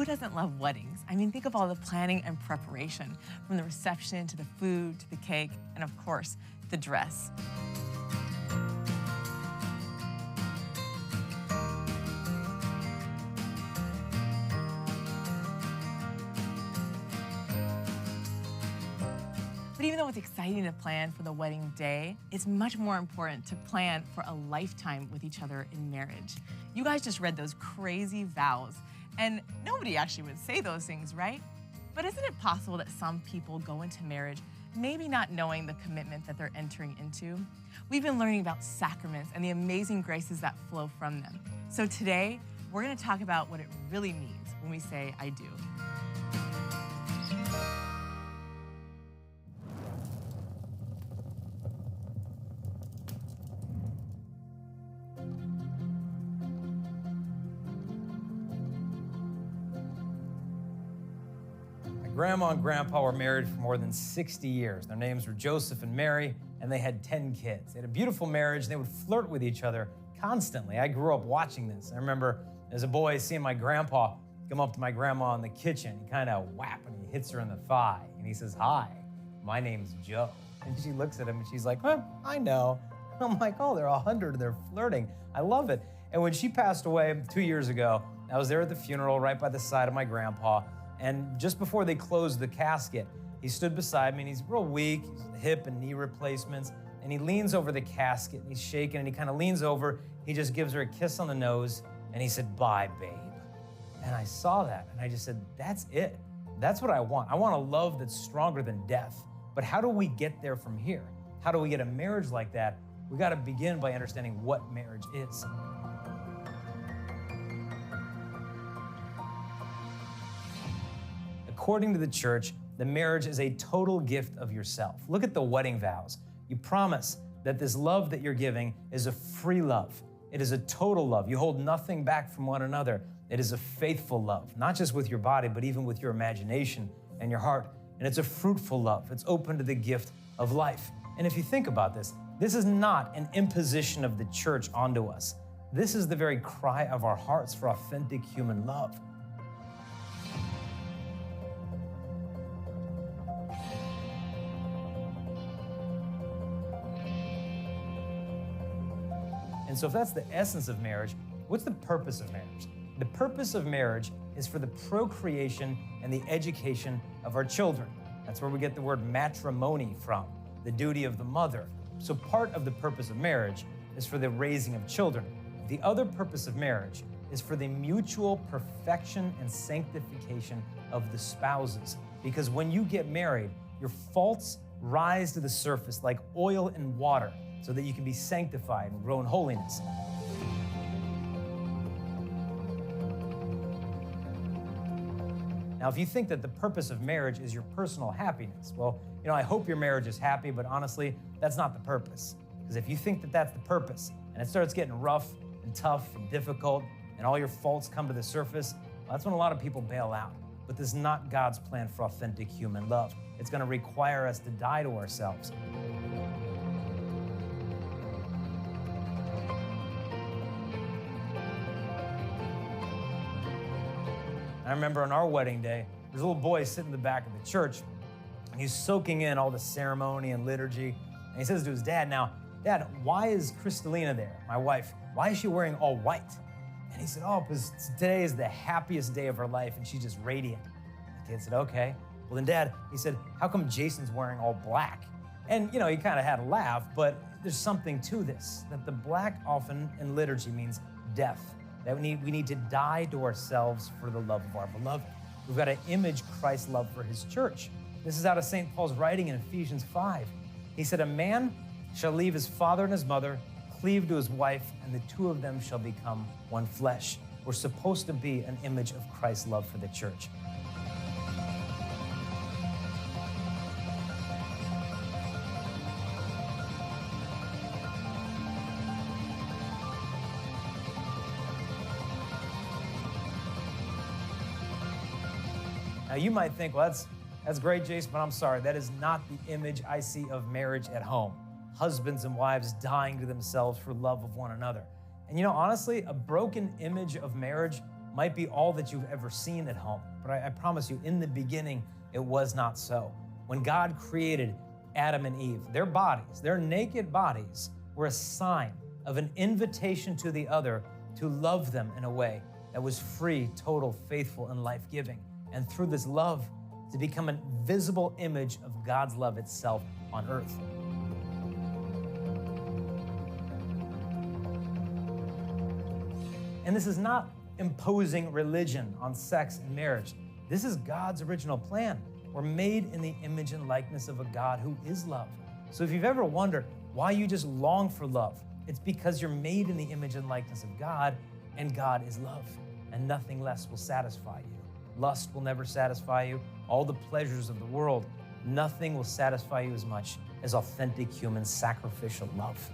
who doesn't love weddings? I mean, think of all the planning and preparation, from the reception to the food to the cake, and of course, the dress. But even though it's exciting to plan for the wedding day, it's much more important to plan for a lifetime with each other in marriage. You guys just read those crazy vows, and nobody actually would say those things, right? But isn't it possible that some people go into marriage maybe not knowing the commitment that they're entering into? We've been learning about sacraments and the amazing graces that flow from them. So today, we're going to talk about what it really means when we say, I do. Grandma and Grandpa were married for more than 60 years. Their names were Joseph and Mary, and they had 10 kids. They had a beautiful marriage, and they would flirt with each other constantly. I grew up watching this. I remember as a boy seeing my grandpa come up to my grandma in the kitchen. He kind of whap, and he hits her in the thigh, and he says, "Hi, my name's Joe." And she looks at him, and she's like, I know. I'm like, oh, they're 100, and they're flirting. I love it. And when she passed away 2 years ago, I was there at the funeral right by the side of my grandpa. And just before they closed the casket, he stood beside me, and he's real weak, he's hip and knee replacements, and he leans over the casket, and he's shaking, and he kind of leans over, he just gives her a kiss on the nose, and he said, "Bye, babe." And I saw that, and I just said, that's it. That's what I want. I want a love that's stronger than death. But how do we get there from here? How do we get a marriage like that? We got to begin by understanding what marriage is. According to the church, the marriage is a total gift of yourself. Look at the wedding vows. You promise that this love that you're giving is a free love. It is a total love. You hold nothing back from one another. It is a faithful love, not just with your body, but even with your imagination and your heart. And it's a fruitful love. It's open to the gift of life. And if you think about this, this is not an imposition of the church onto us. This is the very cry of our hearts for authentic human love. And so if that's the essence of marriage, what's the purpose of marriage? The purpose of marriage is for the procreation and the education of our children. That's where we get the word matrimony from, the duty of the mother. So part of the purpose of marriage is for the raising of children. The other purpose of marriage is for the mutual perfection and sanctification of the spouses. Because when you get married, your faults rise to the surface like oil and water, so that you can be sanctified and grow in holiness. Now, if you think that the purpose of marriage is your personal happiness, well, I hope your marriage is happy, but honestly, that's not the purpose. Because if you think that that's the purpose, and it starts getting rough and tough and difficult, and all your faults come to the surface, well, that's when a lot of people bail out. But this is not God's plan for authentic human love. It's gonna require us to die to ourselves. I remember on our wedding day, there's a little boy sitting in the back of the church, and he's soaking in all the ceremony and liturgy. And he says to his dad, "Now, Dad, why is Kristalina there, my wife? Why is she wearing all white?" And he said, "Oh, because today is the happiest day of her life, and she's just radiant." The kid said, "Okay." Well, then Dad, he said, "How come Jason's wearing all black?" And, he kind of had a laugh, but there's something to this, that the black often in liturgy means death. That we need to die to ourselves for the love of our beloved. We've got to image Christ's love for his church. This is out of St. Paul's writing in Ephesians 5. He said, "A man shall leave his father and his mother, cleave to his wife, and the two of them shall become one flesh." We're supposed to be an image of Christ's love for the church. Now you might think, well, that's great, Jason, but I'm sorry, that is not the image I see of marriage at home. Husbands and wives dying to themselves for love of one another. And honestly, a broken image of marriage might be all that you've ever seen at home. But I promise you, in the beginning, it was not so. When God created Adam and Eve, their bodies, their naked bodies, were a sign of an invitation to the other to love them in a way that was free, total, faithful, and life-giving. And through this love, to become a visible image of God's love itself on earth. And this is not imposing religion on sex and marriage. This is God's original plan. We're made in the image and likeness of a God who is love. So if you've ever wondered why you just long for love, it's because you're made in the image and likeness of God, and God is love, and nothing less will satisfy you. Lust will never satisfy you. All the pleasures of the world, nothing will satisfy you as much as authentic human sacrificial love.